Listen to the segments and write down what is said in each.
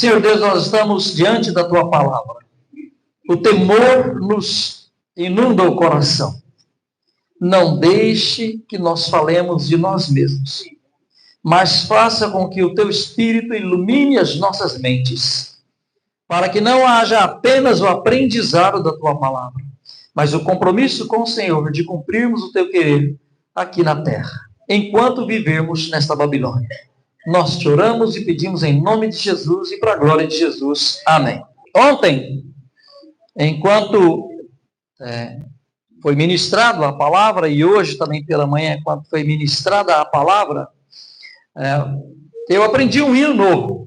Senhor Deus, nós estamos diante da Tua palavra. O temor nos inunda o coração. Não deixe que nós falemos de nós mesmos, mas faça com que o Teu Espírito ilumine as nossas mentes, para que não haja apenas o aprendizado da Tua palavra, mas o compromisso com o Senhor de cumprirmos o Teu querer aqui na terra, enquanto vivermos nesta Babilônia. Nós te oramos e pedimos em nome de Jesus e para a glória de Jesus. Amém. Ontem, enquanto foi ministrado a palavra, e hoje também pela manhã, enquanto foi ministrada a palavra, eu aprendi um hino novo.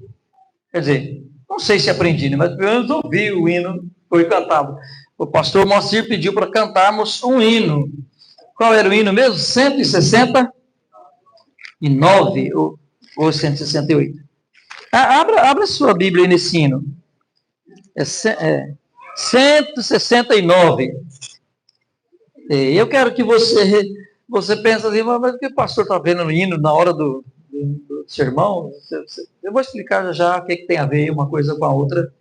Quer dizer, não sei se aprendi, né? Mas pelo menos ouvi o hino, foi cantado. O pastor Moacir pediu para cantarmos um hino. Qual era o hino mesmo? 169 ou 168. Abra sua Bíblia aí nesse hino. 169. Eu quero que você pense assim, mas o que o pastor está vendo no hino na hora do sermão? Eu vou explicar já o que tem a ver uma coisa com a outra.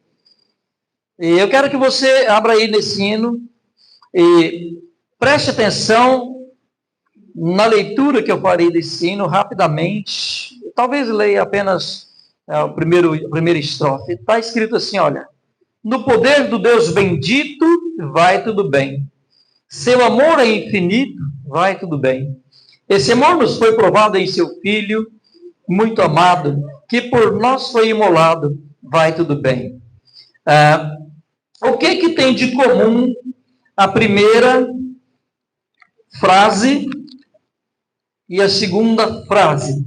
E eu quero que você abra aí nesse hino e preste atenção na leitura que eu farei desse hino rapidamente. Talvez leia apenas a primeira estrofe. Está escrito assim, olha: no poder do Deus bendito, vai tudo bem. Seu amor é infinito, vai tudo bem. Esse amor nos foi provado em seu Filho, muito amado, que por nós foi imolado, vai tudo bem. O que tem de comum a primeira frase e a segunda frase?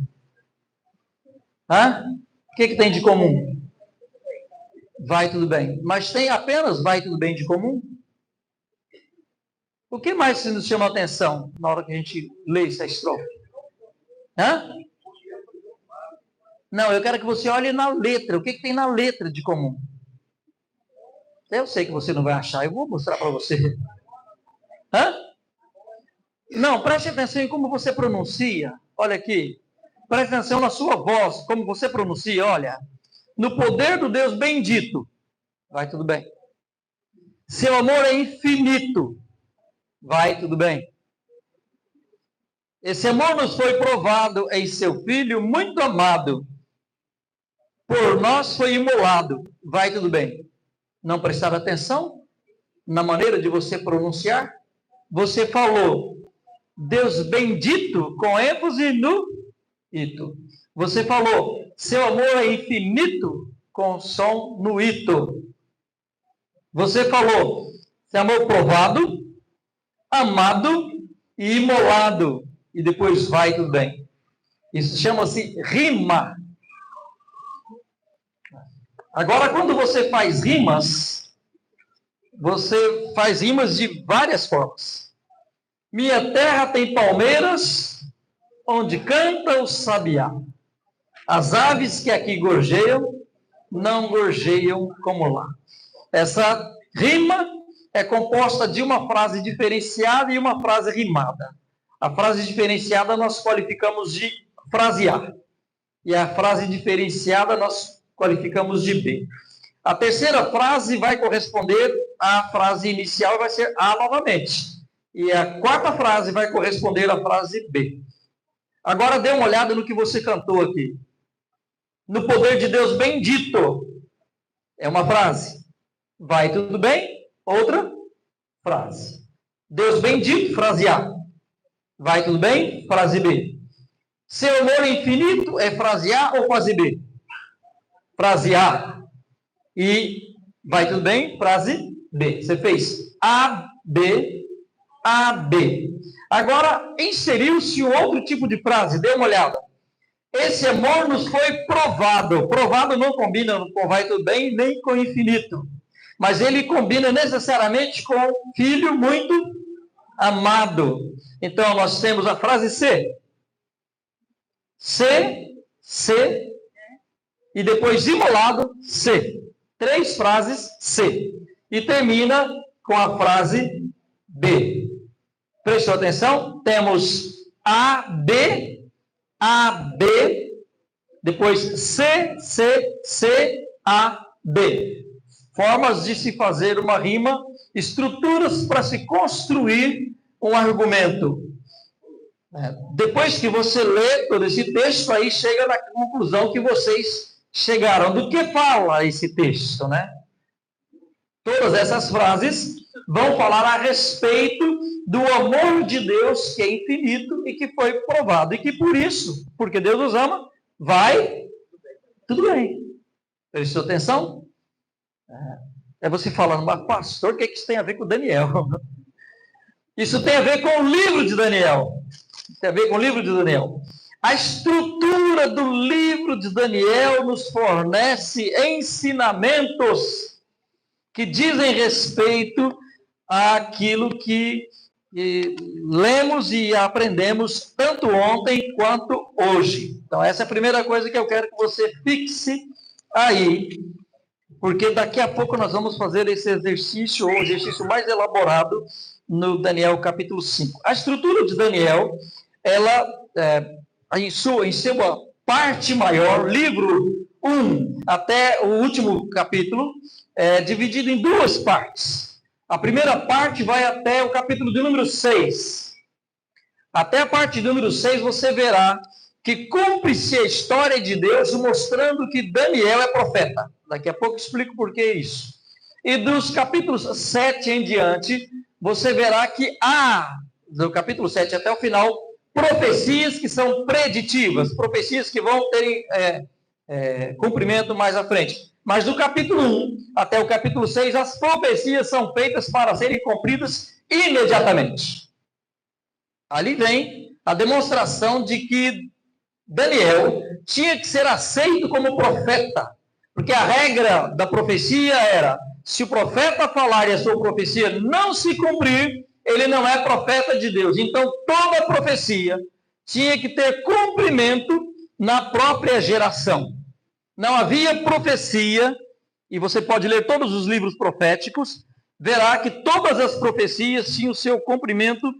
O que tem de comum? Vai tudo bem. Mas tem apenas vai tudo bem de comum? O que mais nos chama a atenção na hora que a gente lê essa estrofe? Não, eu quero que você olhe na letra. O que tem na letra de comum? Eu sei que você não vai achar. Eu vou mostrar para você. Não, preste atenção em como você pronuncia. Olha aqui. Preste atenção na sua voz, como você pronuncia. Olha. No poder do Deus bendito, vai tudo bem. Seu amor é infinito, vai tudo bem. Esse amor nos foi provado em seu Filho muito amado. Por nós foi imolado, vai tudo bem. Não prestaram atenção na maneira de você pronunciar? Você falou Deus bendito com ênfase no ito. Você falou seu amor é infinito com som no ito. Você falou seu amor provado, amado e imolado. E depois vai tudo bem. Isso chama-se rima. Agora, quando você faz rimas de várias formas. Minha terra tem palmeiras, onde canta o sabiá. As aves que aqui gorjeiam, não gorjeiam como lá. Essa rima é composta de uma frase diferenciada e uma frase rimada. A frase diferenciada nós qualificamos de frase A. E a frase diferenciada nós qualificamos de B. A terceira frase vai corresponder à frase inicial e vai ser A novamente. E a quarta frase vai corresponder à frase B. Agora dê uma olhada no que você cantou aqui. No poder de Deus bendito. É uma frase. Vai tudo bem? Outra frase. Deus bendito, frase A. Vai tudo bem? Frase B. Seu amor infinito é frase A ou frase B? Frase A. E vai tudo bem? Frase B. Você fez A, B, A, B. Agora, inseriu-se um outro tipo de frase. Dê uma olhada. Esse amor nos foi provado. Provado não combina com vai tudo bem, nem com infinito. Mas ele combina necessariamente com filho muito amado. Então, nós temos a frase C. C, e depois imolado, C. 3 frases, C. E termina com a frase B. Prestou atenção? Temos A, B, depois C, A, B. Formas de se fazer uma rima, estruturas para se construir um argumento. Depois que você lê todo esse texto, aí chega na conclusão que vocês chegaram. Do que fala esse texto, né? Todas essas frases vão falar a respeito do amor de Deus, que é infinito e que foi provado. E que por isso, porque Deus nos ama, vai tudo bem. Prestou atenção? É você falando, mas pastor, o que isso tem a ver com Daniel? Isso tem a ver com o livro de Daniel. Tem a ver com o livro de Daniel. A estrutura do livro de Daniel nos fornece ensinamentos que dizem respeito àquilo que lemos e aprendemos tanto ontem quanto hoje. Então, essa é a primeira coisa que eu quero que você fixe aí, porque daqui a pouco nós vamos fazer esse exercício, ou o exercício mais elaborado, no Daniel capítulo 5. A estrutura de Daniel, ela, em sua parte maior, livro 1 até o último capítulo, é dividido em duas partes. A primeira parte vai até o capítulo de número 6. Até a parte de número 6 você verá que cumpre-se a história de Deus mostrando que Daniel é profeta. Daqui a pouco explico por que isso. E dos capítulos 7 em diante, você verá que há, do capítulo 7 até o final, profecias que são preditivas, profecias que vão ter cumprimento mais à frente. Mas do capítulo 1 até o capítulo 6, as profecias são feitas para serem cumpridas imediatamente. Ali vem a demonstração de que Daniel tinha que ser aceito como profeta, porque a regra da profecia era, se o profeta falar e a sua profecia não se cumprir, ele não é profeta de Deus. Então, toda profecia tinha que ter cumprimento na própria geração. Não havia profecia, e você pode ler todos os livros proféticos, verá que todas as profecias tinham o seu cumprimento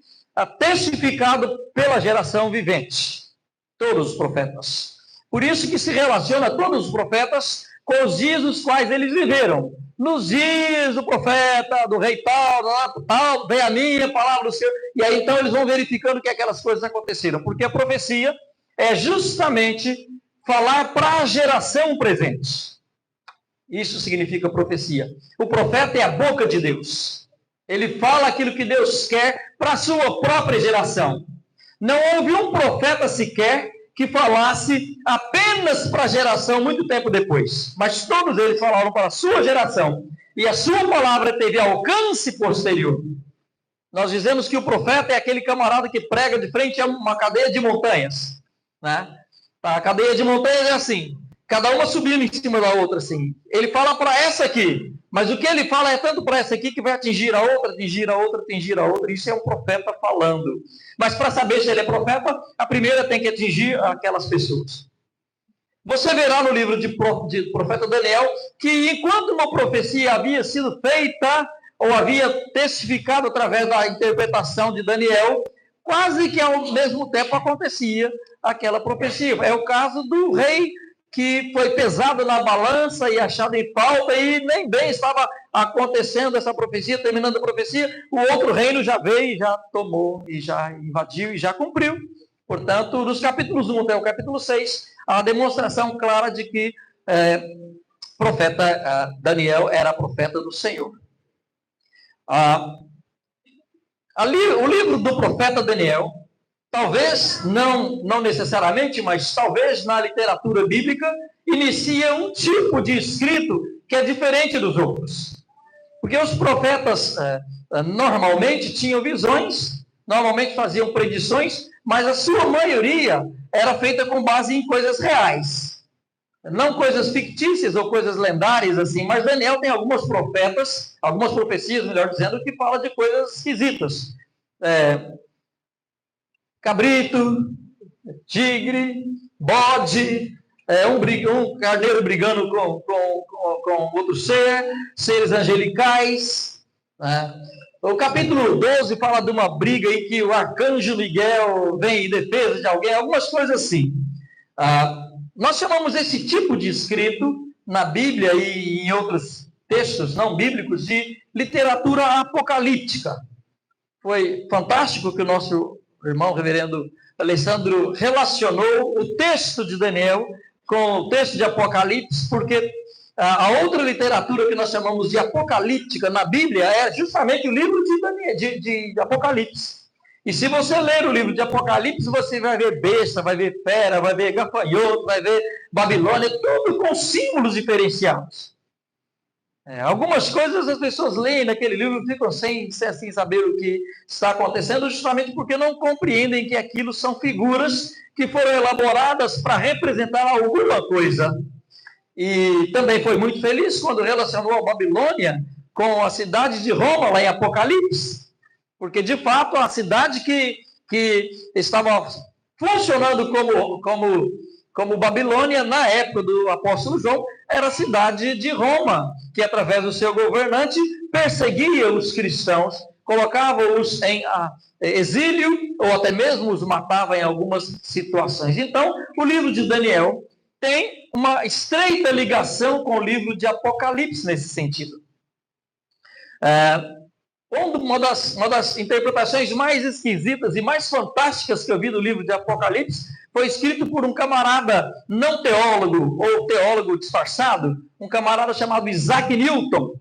testificado pela geração vivente. Todos os profetas. Por isso que se relaciona todos os profetas com os dias nos quais eles viveram. Nos dias do profeta, do rei tal, vem a minha palavra do Senhor. E aí então eles vão verificando que aquelas coisas aconteceram. Porque a profecia é justamente falar para a geração presente. Isso significa profecia. O profeta é a boca de Deus. Ele fala aquilo que Deus quer para a sua própria geração. Não houve um profeta sequer que falasse apenas para a geração muito tempo depois. Mas todos eles falaram para a sua geração. E a sua palavra teve alcance posterior. Nós dizemos que o profeta é aquele camarada que prega de frente a uma cadeia de montanhas. Né? A cadeia de montanhas é assim. Cada uma subindo em cima da outra, assim. Ele fala para essa aqui. Mas o que ele fala é tanto para essa aqui que vai atingir a outra, atingir a outra, atingir a outra. Isso é um profeta falando. Mas para saber se ele é profeta, a primeira tem que atingir aquelas pessoas. Você verá no livro de profeta Daniel que enquanto uma profecia havia sido feita, ou havia testificado através da interpretação de Daniel, quase que ao mesmo tempo acontecia aquela profecia. É o caso do rei que foi pesado na balança e achado em falta, e nem bem estava acontecendo essa profecia, terminando a profecia, o outro reino já veio e já tomou, e já invadiu e já cumpriu. Portanto, dos capítulos 1 até o capítulo 6, há a demonstração clara de que o profeta Daniel era profeta do Senhor. O livro do profeta Daniel, talvez, não necessariamente, mas talvez na literatura bíblica, inicia um tipo de escrito que é diferente dos outros. Porque os profetas normalmente tinham visões, normalmente faziam predições, mas a sua maioria era feita com base em coisas reais. Não coisas fictícias ou coisas lendárias, assim, mas Daniel tem algumas profecias, melhor dizendo, que fala de coisas esquisitas. Cabrito, tigre, bode, um carneiro brigando com outro seres angelicais. Né? O capítulo 12 fala de uma briga em que o arcanjo Miguel vem em defesa de alguém, algumas coisas assim. Nós chamamos esse tipo de escrito na Bíblia e em outros textos não bíblicos de literatura apocalíptica. Foi fantástico que o nosso irmão reverendo Alessandro relacionou o texto de Daniel com o texto de Apocalipse, porque a outra literatura que nós chamamos de apocalíptica na Bíblia é justamente o livro de Daniel, de Apocalipse. E se você ler o livro de Apocalipse, você vai ver besta, vai ver fera, vai ver gafanhoto, vai ver Babilônia, tudo com símbolos diferenciados. Algumas coisas as pessoas leem naquele livro e ficam sem saber o que está acontecendo, justamente porque não compreendem que aquilo são figuras que foram elaboradas para representar alguma coisa. E também foi muito feliz quando relacionou a Babilônia com a cidade de Roma, lá em Apocalipse, porque de fato a cidade que estava funcionando como Babilônia na época do apóstolo João era a cidade de Roma, que através do seu governante perseguia os cristãos, colocava-os em exílio ou até mesmo os matava em algumas situações. Então, o livro de Daniel tem uma estreita ligação com o livro de Apocalipse nesse sentido. Uma das interpretações mais esquisitas e mais fantásticas que eu vi do livro de Apocalipse foi escrito por um camarada não teólogo, ou teólogo disfarçado, um camarada chamado Isaac Newton.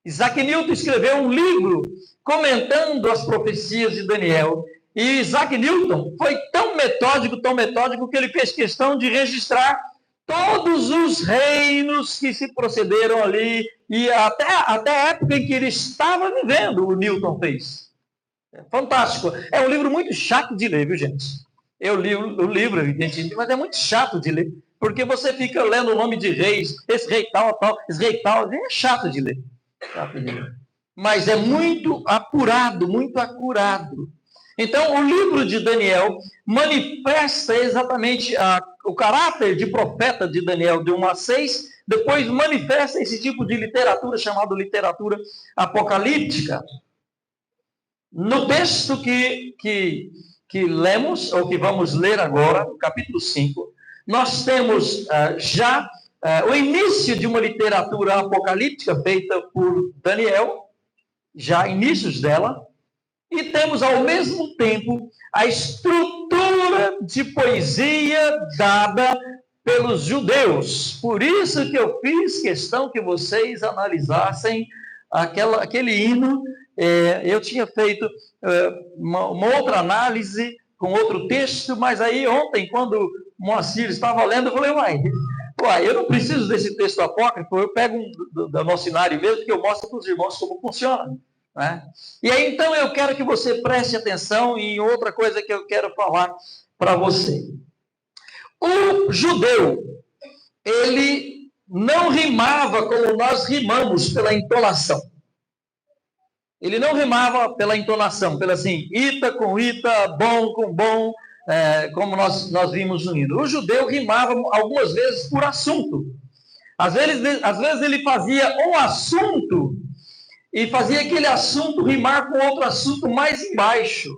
Isaac Newton escreveu um livro comentando as profecias de Daniel. E Isaac Newton foi tão metódico, que ele fez questão de registrar todos os reinos que se procederam ali, e até a época em que ele estava vivendo, o Newton fez. Fantástico. É um livro muito chato de ler, viu, gente? Eu li o livro, evidentemente, mas é muito chato de ler, porque você fica lendo o nome de reis, esse rei tal, esse rei tal, é chato de ler. Mas é muito apurado, muito acurado. Então, o livro de Daniel manifesta exatamente o caráter de profeta de Daniel de 1 a 6, depois manifesta esse tipo de literatura chamada literatura apocalíptica. No texto que lemos, ou que vamos ler agora, no capítulo 5, nós temos já o início de uma literatura apocalíptica feita por Daniel, já inícios dela, e temos ao mesmo tempo a estrutura de poesia dada pelos judeus. Por isso que eu fiz questão que vocês analisassem aquele hino. Eu tinha feito uma outra análise com outro texto, mas aí ontem, quando o Moacir estava lendo, eu falei, eu não preciso desse texto apócrifo, eu pego do nosso cenário mesmo, que eu mostro para os irmãos como funciona. Né? E aí, então, eu quero que você preste atenção em outra coisa que eu quero falar para você. O judeu, ele não rimava como nós rimamos pela entonação. Ele não rimava pela entonação, pela assim, ita com ita, bom com bom, como nós vimos no hino. O judeu rimava algumas vezes por assunto. Às vezes ele fazia um assunto e fazia aquele assunto rimar com outro assunto mais embaixo.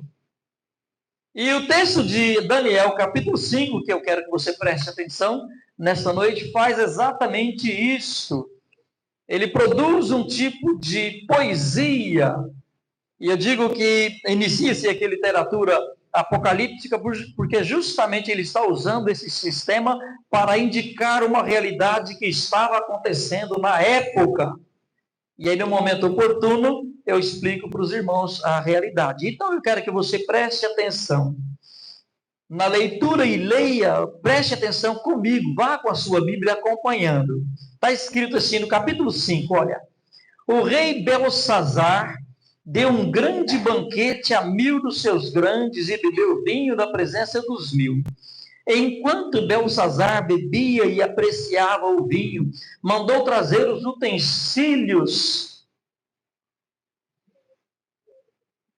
E o texto de Daniel, capítulo 5, que eu quero que você preste atenção nesta noite, faz exatamente isso. Ele produz um tipo de poesia, e eu digo que inicia-se aqui a literatura apocalíptica, porque justamente ele está usando esse sistema para indicar uma realidade que estava acontecendo na época. E aí, no momento oportuno, eu explico para os irmãos a realidade. Então, eu quero que você preste atenção na leitura e leia, preste atenção comigo, vá com a sua Bíblia acompanhando. Está escrito assim no capítulo 5, olha. O rei Belsazar deu um grande banquete a 1000 dos seus grandes e bebeu vinho da presença dos 1000. Enquanto Belsazar bebia e apreciava o vinho, mandou trazer os utensílios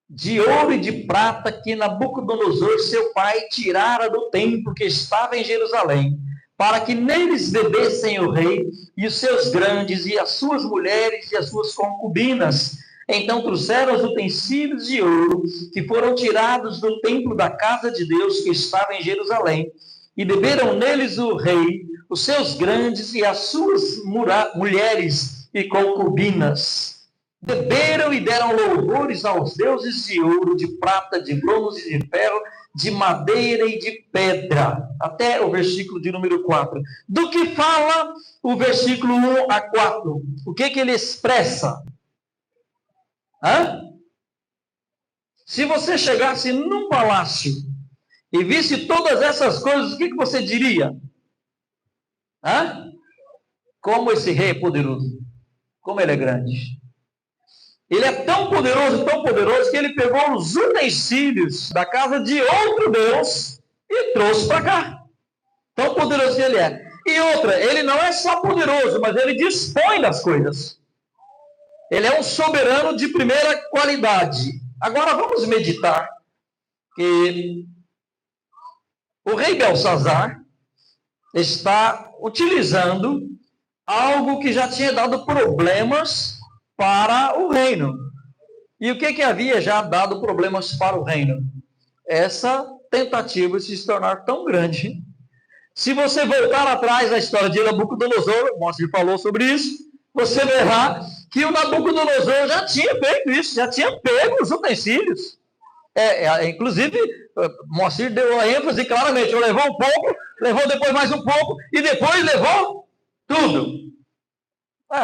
de ouro e de prata que Nabucodonosor, seu pai, tirara do templo que estava em Jerusalém, para que neles bebessem o rei e os seus grandes, e as suas mulheres e as suas concubinas. Então trouxeram os utensílios de ouro que foram tirados do templo da casa de Deus que estava em Jerusalém, e beberam neles o rei, os seus grandes e as suas mulheres e concubinas. Beberam e deram louvores aos deuses de ouro, de prata, de bronze, de ferro, de madeira e de pedra. Até o versículo de número 4. Do que fala o versículo 1 a 4? O que ele expressa? Se você chegasse num palácio e visse todas essas coisas, o que você diria? Como esse rei é poderoso. Como ele é grande. Ele é tão poderoso, que ele pegou os utensílios da casa de outro Deus e trouxe para cá. Tão poderoso que ele é. E outra, ele não é só poderoso, mas ele dispõe das coisas. Ele é um soberano de primeira qualidade. Agora vamos meditar que o rei Belsazar está utilizando algo que já tinha dado problemas para o reino. E o que havia já dado problemas para o reino? Essa tentativa de se tornar tão grande. Se você voltar atrás na história de Nabucodonosor, o Moacir falou sobre isso, você verá que o Nabucodonosor já tinha feito isso, já tinha pego os utensílios. Inclusive, Moacir deu a ênfase claramente, levou um pouco, levou depois mais um pouco, e depois levou tudo.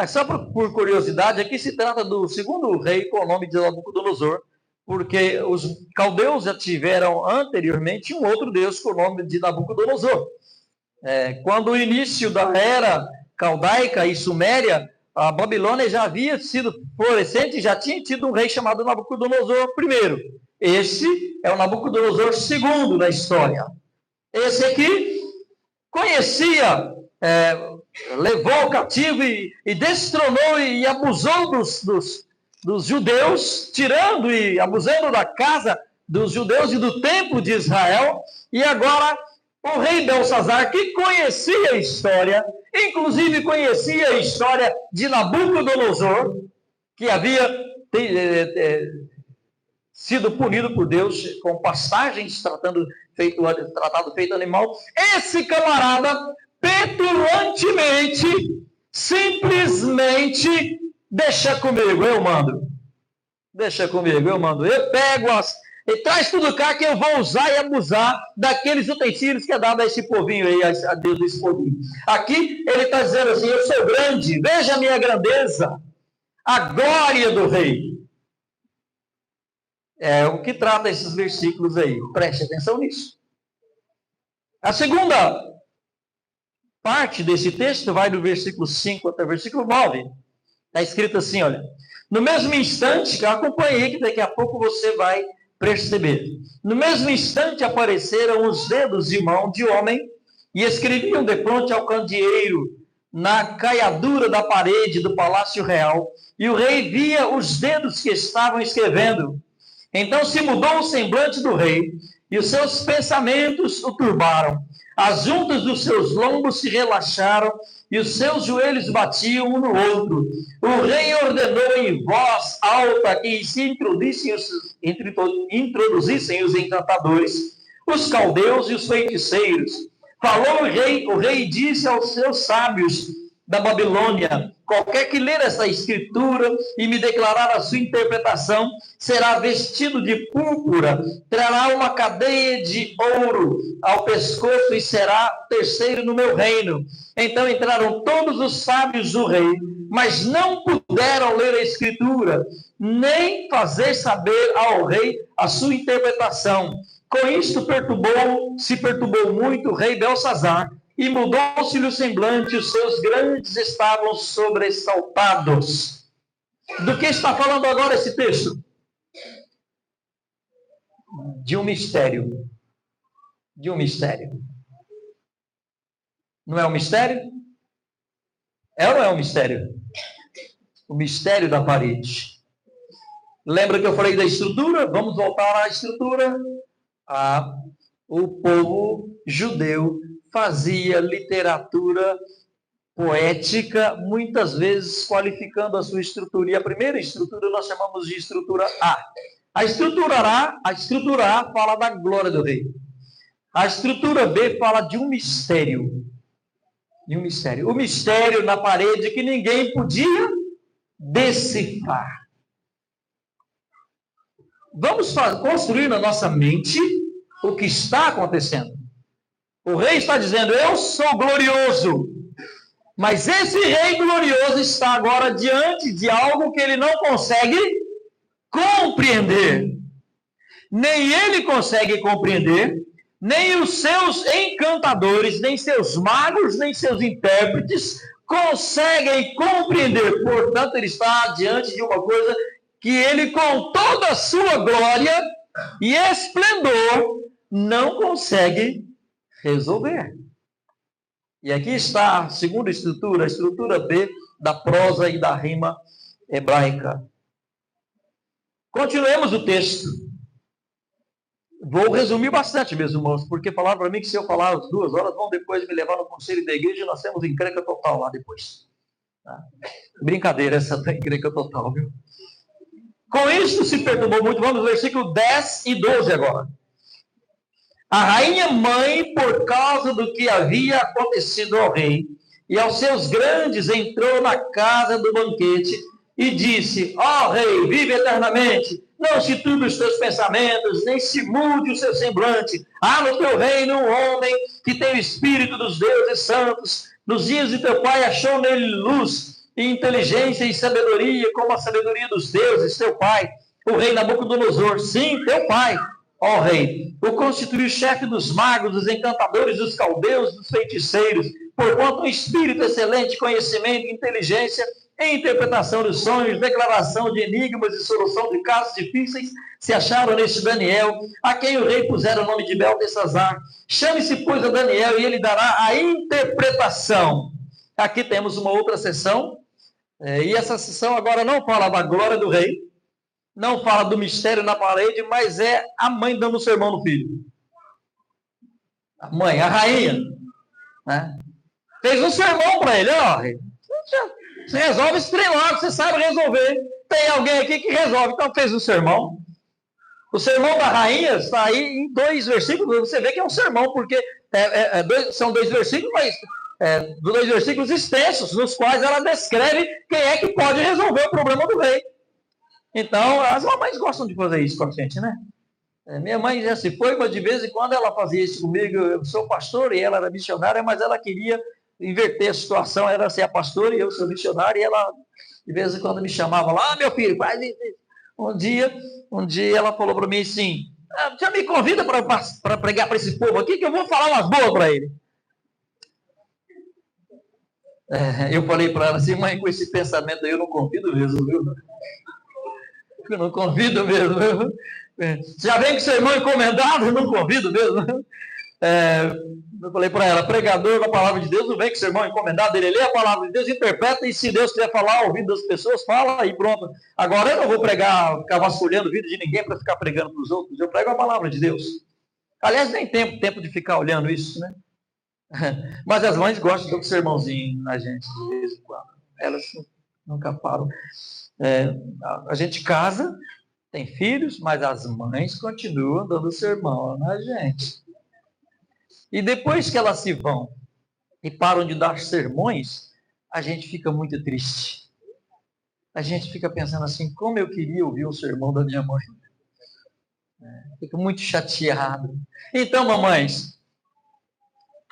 Só por curiosidade, aqui se trata do segundo rei com o nome de Nabucodonosor, porque os caldeus já tiveram anteriormente um outro deus com o nome de Nabucodonosor. Quando o início da era caldaica e suméria, a Babilônia já havia sido florescente, já tinha tido um rei chamado Nabucodonosor I. Esse é o Nabucodonosor II na história. Esse aqui conhecia, levou o cativo e destronou e abusou dos judeus, tirando e abusando da casa dos judeus e do templo de Israel. E agora o rei Belsazar, que conhecia a história, inclusive conhecia a história de Nabucodonosor, que havia sido punido por Deus com pastagens, tratado feito animal. Esse camarada, petulantemente, simplesmente, deixa comigo, eu mando. Deixa comigo, eu mando. Eu pego e traz tudo cá que eu vou usar e abusar daqueles utensílios que é dado a esse povinho aí, a Deus desse povinho. Aqui ele está dizendo assim, eu sou grande, veja a minha grandeza, a glória do rei. É o que trata esses versículos aí, preste atenção nisso. A segunda parte desse texto vai do versículo 5 até o versículo 9. Está escrito assim, olha. No mesmo instante, que eu acompanhei, que daqui a pouco você vai perceber. No mesmo instante apareceram os dedos de mão de homem e escreviam defronte ao candeeiro na caiadura da parede do palácio real. E o rei via os dedos que estavam escrevendo. Então se mudou o semblante do rei e os seus pensamentos o turbaram. As juntas dos seus lombos se relaxaram e os seus joelhos batiam um no outro. O rei ordenou em voz alta que se introduzissem os encantadores, os caldeus e os feiticeiros. Falou o rei disse aos seus sábios da Babilônia: qualquer que ler essa escritura e me declarar a sua interpretação, será vestido de púrpura, trará uma cadeia de ouro ao pescoço e será terceiro no meu reino. Então entraram todos os sábios do rei, mas não puderam ler a escritura, nem fazer saber ao rei a sua interpretação. Com isto se perturbou muito o rei Belsazar, e mudou-se-lhe o semblante, os seus grandes estavam sobressaltados. Do que está falando agora esse texto? De um mistério. De um mistério. Não é um mistério? É ou não é um mistério? O mistério da parede. Lembra que eu falei da estrutura? Vamos voltar à estrutura. O povo judeu fazia literatura poética, muitas vezes qualificando a sua estrutura. E a primeira estrutura nós chamamos de estrutura A. A estrutura A fala da glória do rei. A estrutura B fala de um mistério. E um mistério. O mistério na parede que ninguém podia decifrar. Vamos construir na nossa mente o que está acontecendo. O rei está dizendo, eu sou glorioso. Mas esse rei glorioso está agora diante de algo que ele não consegue compreender. Nem ele consegue compreender, nem os seus encantadores, nem seus magos, nem seus intérpretes conseguem compreender. Portanto, ele está diante de uma coisa que ele, com toda a sua glória e esplendor, não consegue resolver. E aqui está a segunda estrutura, a estrutura B da prosa e da rima hebraica. Continuemos o texto. Vou resumir bastante, meus irmãos, porque falaram para mim que se eu falar as 2 horas, vão depois me levar no conselho da igreja e nós temos encrenca total lá depois. Tá? Brincadeira essa da encrenca total, viu? Com isso se perturbou muito. Vamos no versículo 10 e 12 agora. A rainha mãe, por causa do que havia acontecido ao rei e aos seus grandes, entrou na casa do banquete e disse, ó rei, vive eternamente, não se turbe os teus pensamentos, nem se mude o seu semblante. Há no teu reino um homem que tem o espírito dos deuses santos. Nos dias de teu pai achou nele luz e inteligência e sabedoria, como a sabedoria dos deuses, teu pai, o rei Nabucodonosor. Sim, teu pai, ó rei, o constituiu chefe dos magos, dos encantadores, dos caldeus, dos feiticeiros, porquanto um espírito excelente, conhecimento e inteligência em interpretação dos sonhos, declaração de enigmas e solução de casos difíceis, se acharam neste Daniel, a quem o rei pusera o nome de Beltesazar. Chame-se, pois, a Daniel, e ele dará a interpretação. Aqui temos uma outra sessão, e essa sessão agora não fala da glória do rei, não fala do mistério na parede, mas é a mãe dando um sermão no filho. A mãe, a rainha, né? Fez um sermão para ele, ó, rei. Você resolve esse trem logo, você sabe resolver. Tem alguém aqui que resolve. Então fez um sermão. O sermão da rainha está aí em 2 versículos. Você vê que é um sermão, porque são 2 versículos, mas 2 versículos extensos, nos quais ela descreve quem é que pode resolver o problema do rei. Então, as mamães gostam de fazer isso com a gente, né? Minha mãe já se foi, mas de vez em quando ela fazia isso comigo. Eu sou pastor e ela era missionária, mas ela queria inverter a situação, era ser a pastora e eu sou missionário, e ela de vez em quando me chamava lá, meu filho, faz isso. Um dia ela falou para mim assim, já me convida para pregar para esse povo aqui, que eu vou falar umas boas para ele. Eu falei para ela assim, mãe, com esse pensamento aí eu não convido mesmo, viu? Eu não convido mesmo, viu? Já vem com seu irmão encomendado, eu não convido mesmo. Eu falei para ela, pregador da palavra de Deus, não vem com seu irmão encomendado, ele lê a palavra de Deus, interpreta, e se Deus quiser falar ao ouvido das pessoas, fala e pronto. Agora eu não vou pregar, ficar vasculhando o vídeo de ninguém para ficar pregando para os outros, eu prego a palavra de Deus. Aliás, nem tempo de ficar olhando isso, né? Mas as mães gostam de dar um sermãozinho na gente, de vez em quando. Elas nunca param. A gente casa, tem filhos, mas as mães continuam dando sermão na gente. E depois que elas se vão e param de dar sermões, a gente fica muito triste. A gente fica pensando assim, como eu queria ouvir o sermão da minha mãe. Fico muito chateado. Então, mamães,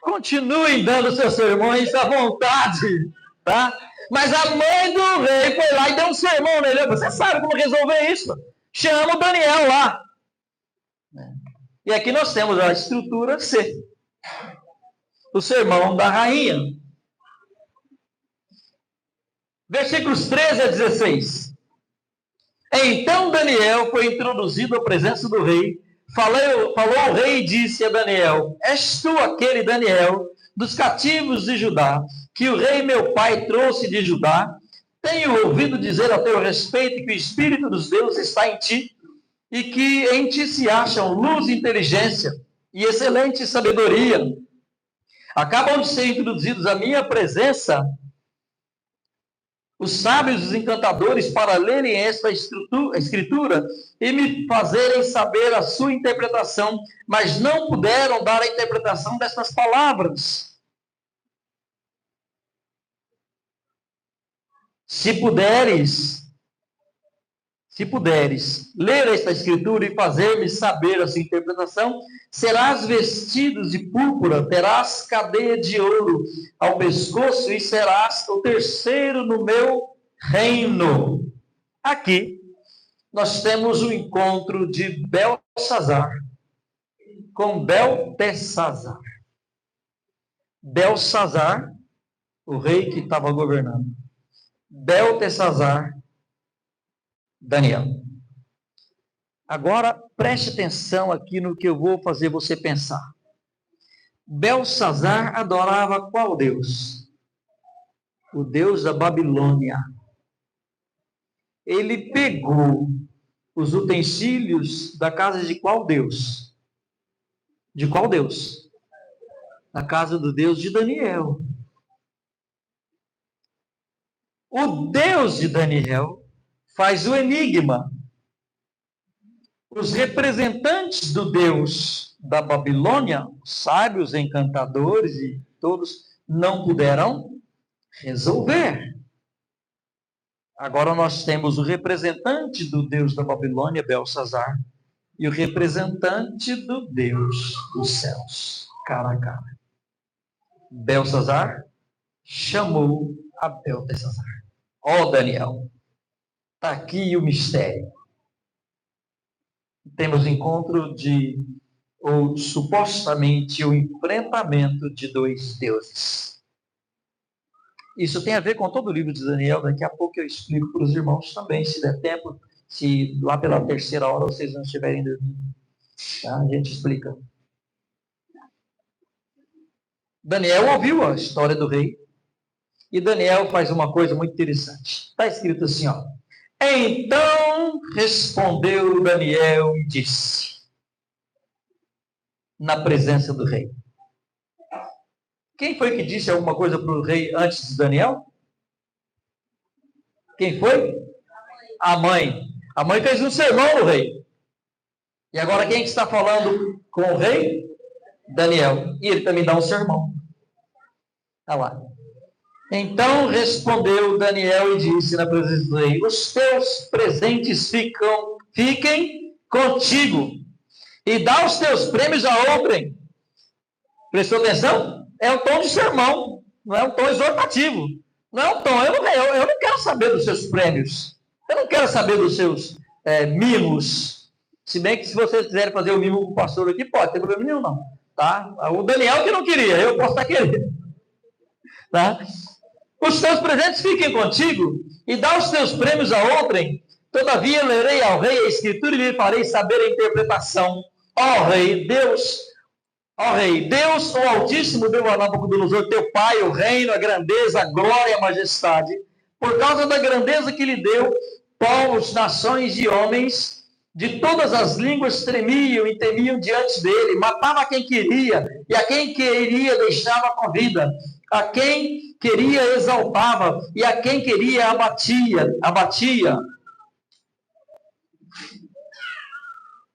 continuem dando seus sermões à vontade, tá? Mas a mãe do rei foi lá e deu um sermão nele. Você sabe como resolver isso? Chama o Daniel lá. E aqui nós temos a estrutura C. O sermão da rainha. Versículos 13 a 16. Então Daniel foi introduzido à presença do rei. Falou o rei e disse a Daniel, és tu aquele Daniel dos cativos de Judá, que o rei meu pai trouxe de Judá? Tenho ouvido dizer a teu respeito que o Espírito dos deuses está em ti, e que em ti se acham luz e inteligência, e excelente sabedoria. Acabam de ser introduzidos à minha presença os sábios e os encantadores para lerem esta escritura e me fazerem saber a sua interpretação, mas não puderam dar a interpretação destas palavras. Se puderes ler esta escritura e fazer-me saber a sua interpretação, serás vestido de púrpura, terás cadeia de ouro ao pescoço e serás o terceiro no meu reino. Aqui nós temos o encontro de Belsazar com Beltesazar. Belsazar, o rei que estava governando. Beltesazar, Daniel. Agora, preste atenção aqui no que eu vou fazer você pensar. Belsazar adorava qual Deus? O Deus da Babilônia. Ele pegou os utensílios da casa de qual Deus? De qual Deus? Da casa do Deus de Daniel. O Deus de Daniel faz o enigma. Os representantes do Deus da Babilônia, sábios, encantadores e todos, não puderam resolver. Agora nós temos o representante do Deus da Babilônia, Belsazar, e o representante do Deus dos céus, cara a cara. Belsazar chamou a Beltesazar. Ó Daniel, está aqui o mistério. Temos encontro ou supostamente o enfrentamento de dois deuses. Isso tem a ver com todo o livro de Daniel. Daqui a pouco eu explico para os irmãos também, se der tempo, se lá pela terceira hora vocês não estiverem dormindo. Tá? A gente explica. Daniel ouviu a história do rei. E Daniel faz uma coisa muito interessante. Está escrito assim, ó. Então respondeu Daniel e disse, na presença do rei. Quem foi que disse alguma coisa para o rei antes de Daniel? Quem foi? A mãe. A mãe fez um sermão no rei. E agora quem que está falando com o rei? Daniel. E ele também dá um sermão. Olha lá. Então respondeu Daniel e disse na presença do rei, os teus presentes fiquem contigo, e dá os teus prêmios a outrem. Prestou atenção? É um tom de sermão, não é um tom exortativo. Não é um tom, eu não quero saber dos seus prêmios, eu não quero saber dos seus mimos, se bem que se vocês quiserem fazer o mimo com o pastor aqui, pode, não tem problema nenhum não. Tá? O Daniel que não queria, eu posso estar querendo. Tá? Os teus presentes fiquem contigo, e dá os teus prêmios a outrem. Todavia lerei ao rei a escritura e lhe farei saber a interpretação. Ó rei, Deus, o Altíssimo deu a Nabucodonosor, teu pai, o reino, a grandeza, a glória e a majestade. Por causa da grandeza que lhe deu, povos, nações e homens de todas as línguas tremiam e temiam diante dele. Matava quem queria, e a quem queria deixava com vida. A quem queria exaltava, e a quem queria abatia.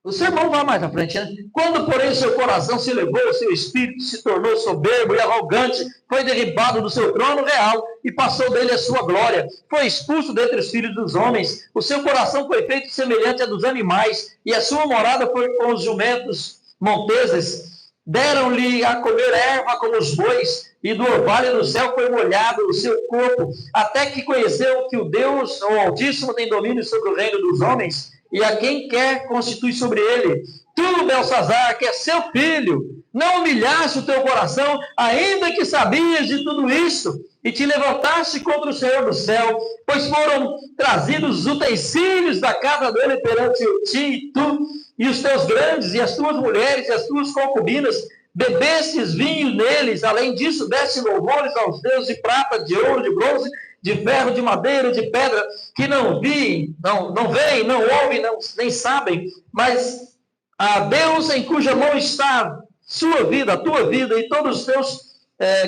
O sermão vai mais à frente, né? Quando, porém, seu coração se elevou, o seu espírito se tornou soberbo e arrogante, foi derribado do seu trono real e passou dele a sua glória. Foi expulso dentre os filhos dos homens. O seu coração foi feito semelhante a dos animais, e a sua morada foi com os jumentos monteses. Deram-lhe a comer erva como os bois, e do orvalho do céu foi molhado o seu corpo, até que conheceu que o Deus, o Altíssimo, tem domínio sobre o reino dos homens, e a quem quer constitui sobre ele. Tu, Belsazar, que é seu filho, não humilhaste o teu coração, ainda que sabias de tudo isso, e te levantaste contra o Senhor do céu, pois foram trazidos os utensílios da casa dele perante ti e tu, e os teus grandes, e as tuas mulheres, e as tuas concubinas, bebestes vinho neles, além disso, deste louvores aos deuses de prata, de ouro, de bronze, de ferro, de madeira, de pedra, que não veem, não ouvem, nem sabem, mas a Deus em cuja mão está sua vida, a tua vida e todos os teus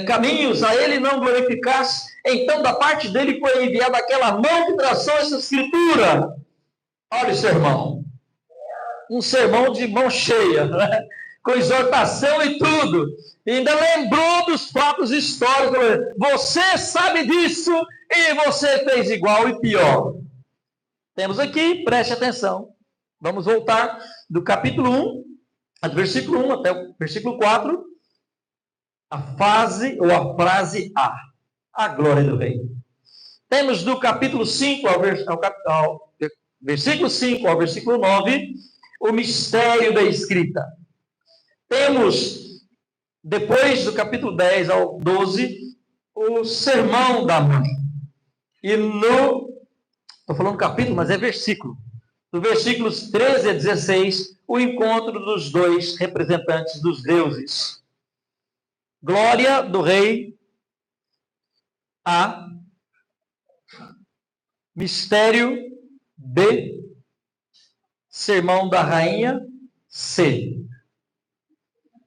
caminhos, a ele não glorificaste. Então da parte dele foi enviada aquela mão que traçou essa escritura. Olha o sermão. Um sermão de mão cheia, né? com exortação e tudo. E ainda lembrou dos fatos históricos. Você sabe disso e você fez igual e pior. Temos aqui, preste atenção. Vamos voltar do capítulo 1, do versículo 1 até o versículo 4. A frase A, a glória do rei. Temos do capítulo 5 ao versículo 5 ao versículo 9, o mistério da escrita. Temos, depois do capítulo 10 ao 12, o sermão da mãe. E estou falando capítulo, mas é versículo. Do versículos 13 a 16, o encontro dos dois representantes dos deuses. Glória do rei A, mistério B, sermão da rainha C.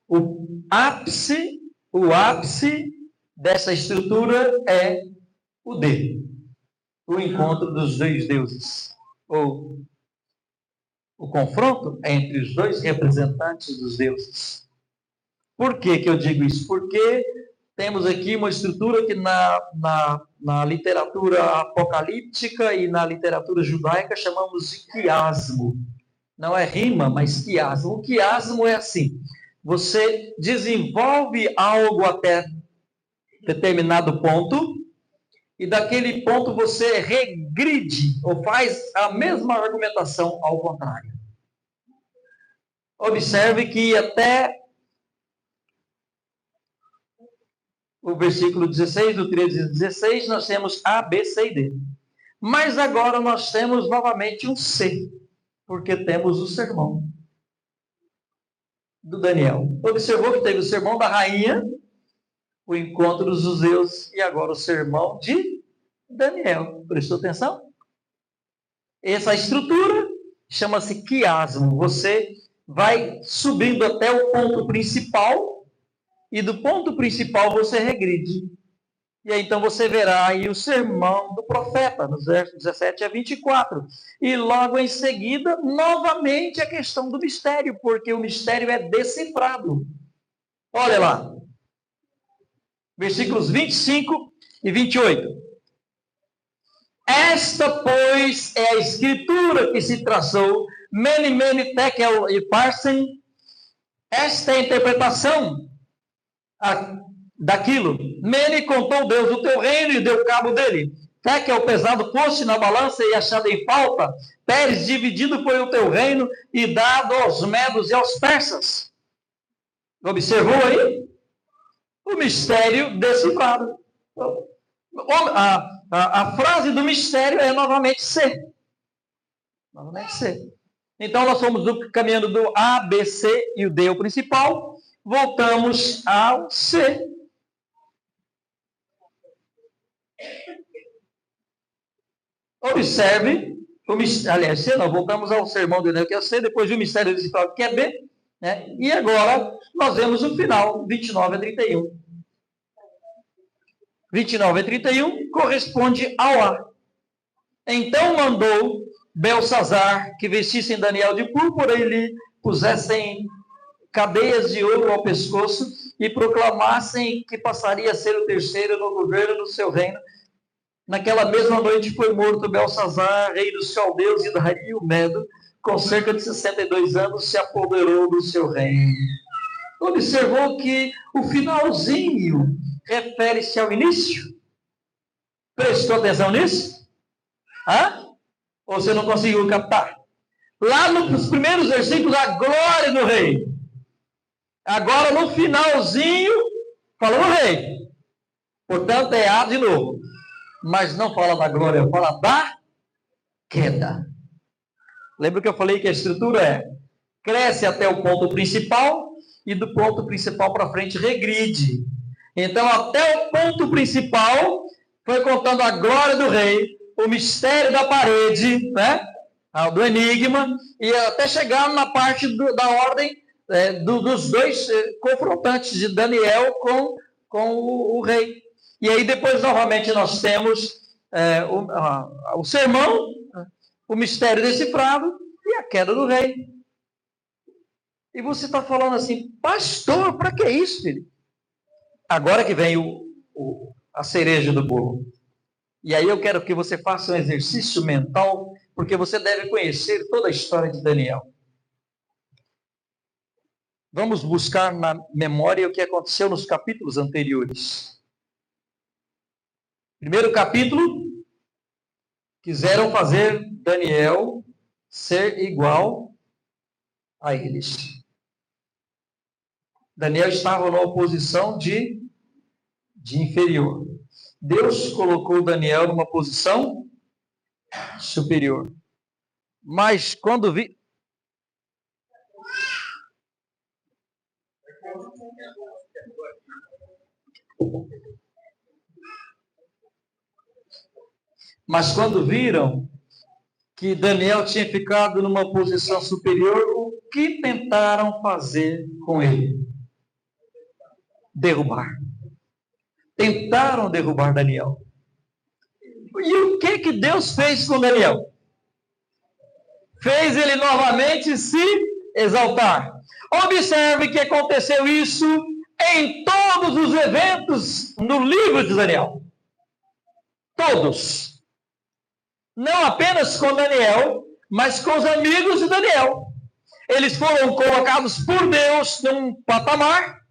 O ápice dessa estrutura é o D, o encontro dos dois deuses, ou o confronto entre os dois representantes dos deuses. Por que eu digo isso? Porque temos aqui uma estrutura que na literatura apocalíptica e na literatura judaica chamamos de quiasmo. Não é rima, mas quiasmo. O quiasmo é assim: você desenvolve algo até determinado ponto, e daquele ponto você regride, ou faz a mesma argumentação ao contrário. Observe que até o versículo 16, do 13 a 16, nós temos A, B, C e D. Mas agora nós temos novamente um C, porque temos o sermão do Daniel. Observou que teve o sermão da rainha, o encontro dos deuses, e agora o sermão de Daniel. Prestou atenção? Essa estrutura chama-se quiasmo. Você vai subindo até o ponto principal, e do ponto principal você regride. E aí então você verá aí o sermão do profeta, nos versos 17 a 24. E logo em seguida, novamente a questão do mistério, porque o mistério é decifrado. Olha lá. Versículos 25 e 28. Esta, pois, é a escritura que se traçou, Mene, Mene, Tekel e Parsen. Esta é a interpretação daquilo. Mene contou Deus o teu reino e deu cabo dele. Tekel pesado foste na balança e achado em falta. Pérez dividido foi o teu reino e dado aos medos e aos persas. Observou aí? O mistério decifrado. A frase do mistério é novamente C. Novamente C. Então, nós fomos caminhando do A, B, C e o D, o principal. Voltamos ao C. Observe, aliás, C não, voltamos ao sermão de Daniel, que é C, depois o mistério decifrado, que é B, né? E agora nós vemos o final, 29 a 31. 29 a 31 corresponde ao A. Então mandou Belsazar que vestissem Daniel de púrpura e lhe pusessem cadeias de ouro ao pescoço e proclamassem que passaria a ser o terceiro no governo do seu reino. Naquela mesma noite foi morto Belsazar, rei dos caldeus, e Dario Medo, com cerca de 62 anos, se apoderou do seu reino. Observou que o finalzinho refere-se ao início? Prestou atenção nisso? Hã? Ou você não conseguiu captar? Lá nos primeiros versículos, a glória do rei. Agora, no finalzinho, falou o rei. Portanto, é A de novo. Mas não fala da glória, fala da queda. Lembra que eu falei que a estrutura cresce até o ponto principal e do ponto principal para frente regride. Então, até o ponto principal, foi contando a glória do rei, o mistério da parede, né? Do enigma, e até chegar na parte da ordem dos dois confrontantes de Daniel com o rei. E aí depois, novamente, nós temos o sermão, o mistério decifrado e a queda do rei. E você está falando assim, pastor, para que isso, filho? Agora que vem a cereja do bolo. E aí eu quero que você faça um exercício mental, porque você deve conhecer toda a história de Daniel. Vamos buscar na memória o que aconteceu nos capítulos anteriores. Primeiro capítulo, quiseram fazer Daniel ser igual a eles. Daniel estava numa posição de inferior. Deus colocou Daniel numa posição superior. Mas quando viram que Daniel tinha ficado numa posição superior, o que tentaram fazer com ele? Derrubar. Tentaram derrubar Daniel. E o que Deus fez com Daniel? Fez ele novamente se exaltar. Observe que aconteceu isso em todos os eventos no livro de Daniel. Todos. Não apenas com Daniel, mas com os amigos de Daniel. Eles foram colocados por Deus num patamar.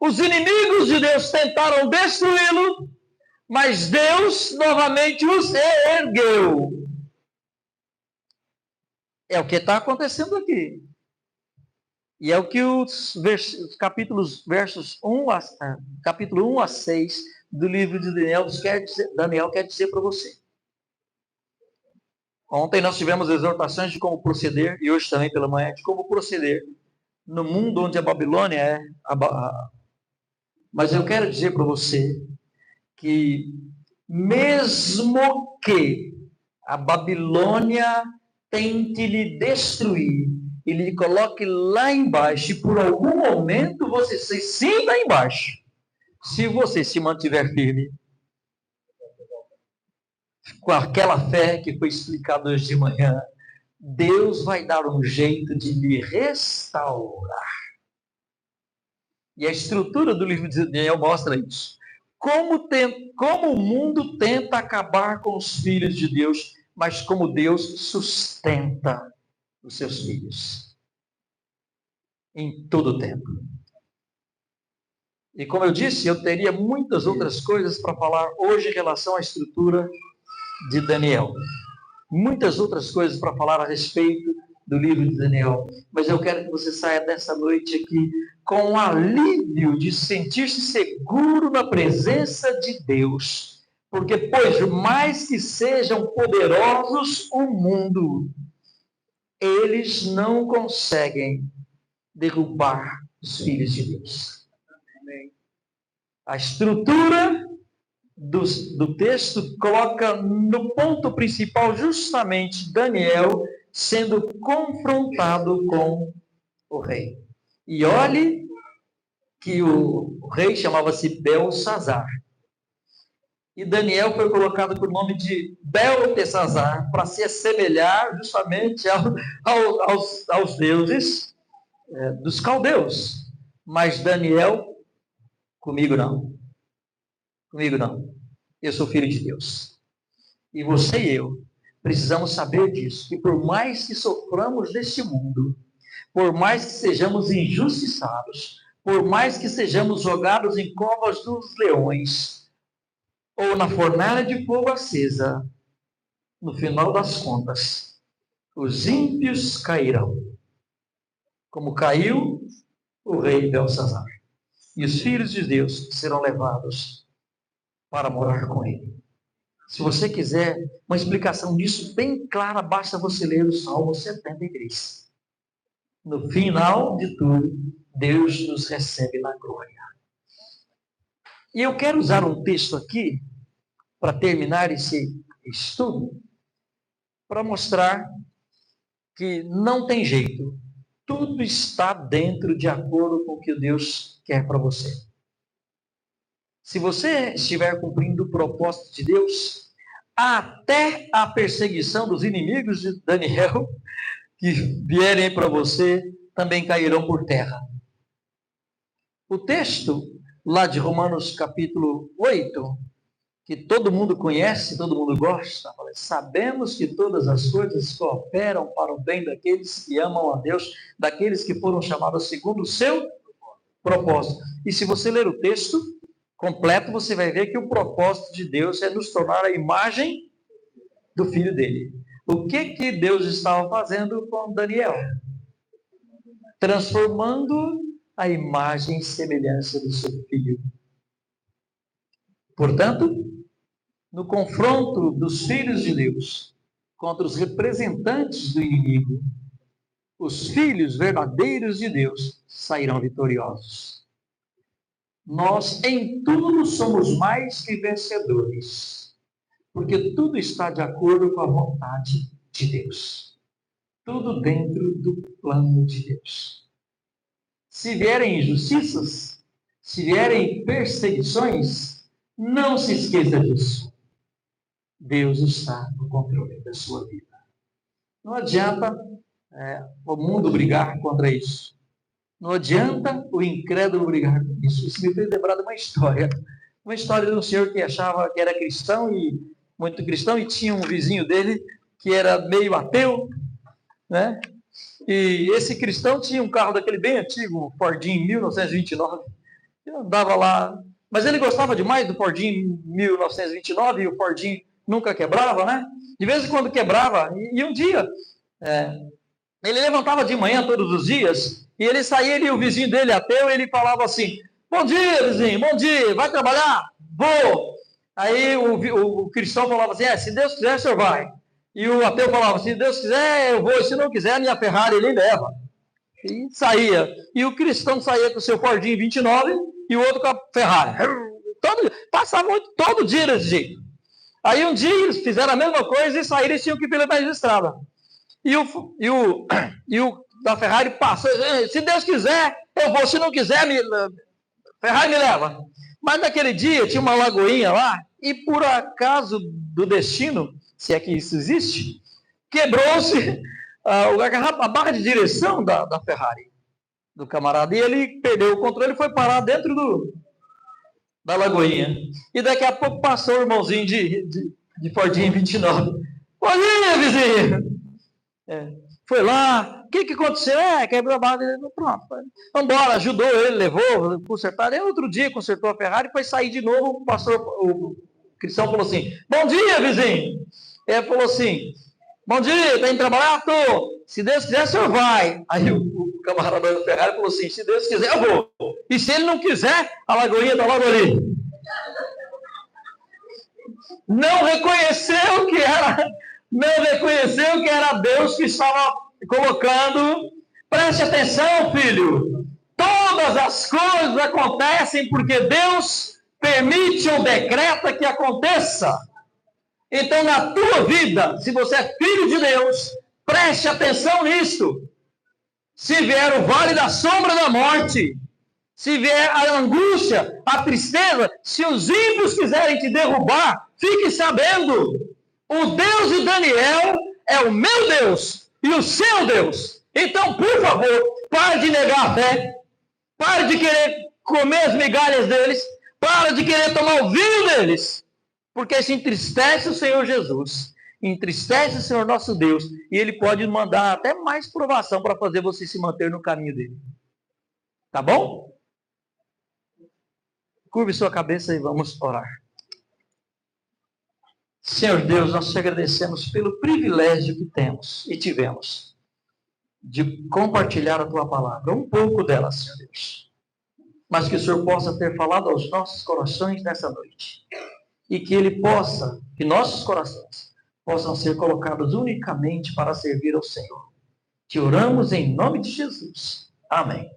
Os inimigos de Deus tentaram destruí-lo, mas Deus novamente os ergueu. É o que está acontecendo aqui. E é o que os versos capítulo 1 a 6 do livro de Daniel quer dizer para você. Ontem nós tivemos exortações de como proceder, e hoje também pela manhã, de como proceder no mundo onde a Babilônia é Mas eu quero dizer para você que mesmo que a Babilônia tente lhe destruir e lhe coloque lá embaixo, e por algum momento você se sinta embaixo, se você se mantiver firme, com aquela fé que foi explicada hoje de manhã, Deus vai dar um jeito de lhe restaurar. E a estrutura do livro de Daniel mostra isso. Como o mundo tenta acabar com os filhos de Deus, mas como Deus sustenta os seus filhos. Em todo o tempo. E como eu disse, eu teria muitas outras coisas para falar hoje em relação à estrutura de Daniel. Muitas outras coisas para falar a respeito do livro de Daniel. Mas eu quero que você saia dessa noite aqui com o alívio de sentir-se seguro na presença de Deus. Porque, por mais que sejam poderosos o mundo, eles não conseguem derrubar os filhos de Deus. A estrutura do texto coloca no ponto principal justamente Daniel sendo confrontado com o rei. E olhe que o rei chamava-se Belsazar. E Daniel foi colocado por nome de Beltesazar para se assemelhar justamente aos deuses dos caldeus. Mas Daniel, comigo não. Comigo não. Eu sou filho de Deus. E você e eu precisamos saber disso. Que por mais que soframos neste mundo, por mais que sejamos injustiçados, por mais que sejamos jogados em covas dos leões, ou na fornalha de fogo acesa, no final das contas, os ímpios cairão. Como caiu o rei Belsazar. E os filhos de Deus serão levados para morar com ele. Se você quiser uma explicação disso bem clara, basta você ler o Salmo 73. No final de tudo, Deus nos recebe na glória. E eu quero usar um texto aqui, para terminar esse estudo, para mostrar que não tem jeito. Tudo está dentro de acordo com o que Deus quer para você. Se você estiver cumprindo o propósito de Deus, até a perseguição dos inimigos de Daniel, que vierem para você, também cairão por terra. O texto lá de Romanos capítulo 8, que todo mundo conhece, todo mundo gosta, fala, sabemos que todas as coisas cooperam para o bem daqueles que amam a Deus, daqueles que foram chamados segundo o seu propósito. E se você ler o texto completo, você vai ver que o propósito de Deus é nos tornar a imagem do Filho dele. O que Deus estava fazendo com Daniel? Transformando a imagem e semelhança do seu Filho. Portanto, no confronto dos filhos de Deus contra os representantes do inimigo, os filhos verdadeiros de Deus sairão vitoriosos. Nós em tudo somos mais que vencedores, porque tudo está de acordo com a vontade de Deus. Tudo dentro do plano de Deus. Se vierem injustiças, se vierem perseguições, não se esqueça disso. Deus está no controle da sua vida. Não adianta o mundo brigar contra isso. Não adianta o incrédulo brigar com isso. Isso me fez lembrar de uma história. Uma história de um senhor que achava que era cristão, e muito cristão, e tinha um vizinho dele que era meio ateu, né? E esse cristão tinha um carro daquele bem antigo, um Fordinho 1929. Ele andava lá, mas ele gostava demais do Fordinho 1929, e o Fordinho nunca quebrava, né? De vez em quando quebrava, e um dia, ele levantava de manhã todos os dias, e ele saía, e o vizinho dele, ateu, ele falava assim, bom dia, vizinho, bom dia, vai trabalhar? Vou. Aí o cristão falava assim, se Deus quiser, o senhor vai. E o ateu falava, se Deus quiser, eu vou, e se não quiser, a minha Ferrari ele leva. E saía. E o cristão saía com o seu Fordinho 29, e o outro com a Ferrari. Passava todo dia desse jeito. Aí um dia eles fizeram a mesma coisa e saíram, e tinham que ir pela mesma estrada. E o da Ferrari passou, se Deus quiser, eu vou, se não quiser, Ferrari me leva. Mas naquele dia tinha uma lagoinha lá, e por acaso do destino, se é que isso existe, quebrou-se a barra de direção da Ferrari, do camarada, e ele perdeu o controle e foi parar dentro da lagoinha. E daqui a pouco passou o irmãozinho de Fordinho 29. Bom dia, vizinho! Foi lá, o que aconteceu? Quebrou a barra dele. Pronto, vamos embora, ajudou ele, levou, consertaram. Aí outro dia consertou a Ferrari, foi sair de novo, o cristão falou assim, bom dia, vizinho! Ele falou assim, bom dia, está indo trabalhar? Tô. Se Deus quiser, o senhor vai. Aí o camarada da Ferrari falou assim, se Deus quiser, eu vou. E se ele não quiser, a lagoinha está logo ali. Não reconheceu que era Deus que estava colocando. Preste atenção, filho. Todas as coisas acontecem porque Deus permite ou decreta que aconteça. Então, na tua vida, se você é filho de Deus, preste atenção nisso. Se vier o vale da sombra da morte, se vier a angústia, a tristeza, se os ímpios quiserem te derrubar, fique sabendo, o Deus de Daniel é o meu Deus e o seu Deus. Então, por favor, pare de negar a fé, pare de querer comer as migalhas deles, pare de querer tomar o vinho deles, porque isso entristece o Senhor Jesus, entristece o Senhor nosso Deus, e Ele pode mandar até mais provação para fazer você se manter no caminho dele. Tá bom? Curve sua cabeça e vamos orar. Senhor Deus, nós te agradecemos pelo privilégio que temos e tivemos de compartilhar a tua palavra, um pouco dela, Senhor Deus. Mas que o Senhor possa ter falado aos nossos corações nessa noite. E que que nossos corações possam ser colocados unicamente para servir ao Senhor. Te oramos em nome de Jesus. Amém.